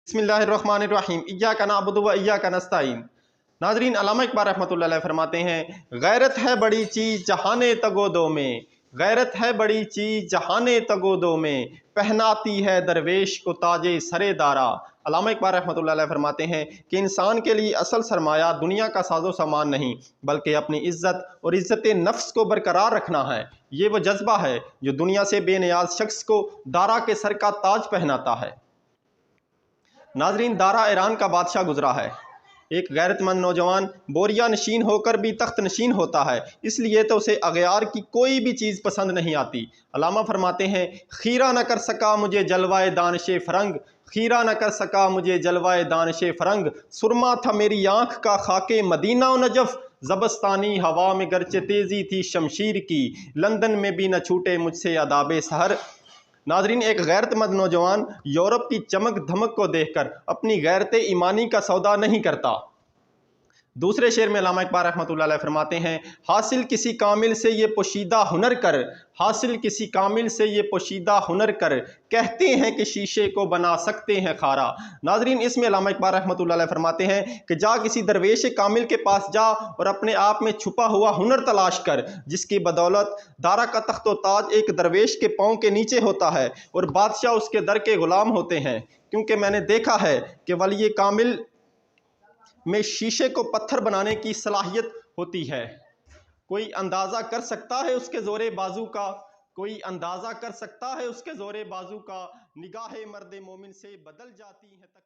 बिस्मिल्लाहिर्रहमानिर्रहीम इय्याका नअबुदु व इय्याका नस्तईन। नाज़रीन, अल्लामा इक़बाल रहमतुल्लाह अलैह फरमाते हैं, गैरत है बड़ी चीज़ जहाने तगोदो में, गैरत है बड़ी चीज़ जहाने तगोदो में, पहनाती है दरवेश को ताजे सरे दारा। अल्लामा इक़बाल रहमतुल्लाह अलैह फरमाते हैं कि इंसान के लिए असल सरमाया दुनिया का साजो सामान नहीं, बल्कि अपनी इज़्ज़त और इज़्ज़त नफ्स को बरकरार रखना है। ये वो जज्बा है जो दुनिया से बेनियाज शख्स को दारा के सर का ताज पहनाता है। नाजरीन, दारा ईरान का बादशाह गुजरा है। एक गैरतमंद नौजवान बोरिया नशीन होकर भी तख्त नशीन होता है, इसलिए तो उसे अगयार की कोई भी चीज़ पसंद नहीं आती। अल्लामा फरमाते हैं, खीरा न कर सका मुझे जलवाए दानिशे फरंग, खीरा न कर सका मुझे जलवाए दानिशे फरंग, सुरमा था मेरी आँख का खाके मदीना व नजफ़, ज़बस्तानी हवा में गरचे तेज़ी थी शमशीर की, लंदन में भी न छूटे मुझसे अदाबे सहर। नाजरीन, एक गैरतमंद नौजवान यूरोप की चमक धमक को देखकर अपनी गैरत ईमानी का सौदा नहीं करता। दूसरे शेर में अल्लामा इक़बाल रहमतुल्लाह अलैह फरमाते हैं, हासिल किसी कामिल से ये पोशीदा हुनर कर, हासिल किसी कामिल से ये पोशीदा हुनर कर, कहते हैं कि शीशे को बना सकते हैं खारा। नाजरीन, इसमें अल्लामा इक़बाल रहमतुल्लाह अलैह फरमाते हैं कि जा किसी दरवेश कामिल के पास जा और अपने आप में छुपा हुआ हुनर तलाश कर, जिसकी बदौलत दारा का तख्तो ताज एक दरवेश के पाँव के नीचे होता है और बादशाह उसके दर के ग़ुलाम होते हैं। क्योंकि मैंने देखा है कि वली कामिल में शीशे को पत्थर बनाने की सलाहियत होती है। कोई अंदाज़ा कर सकता है उसके ज़ोरे बाजू का, कोई अंदाज़ा कर सकता है उसके ज़ोरे बाजू का, निगाहे मर्द मोमिन से बदल जाती है तक।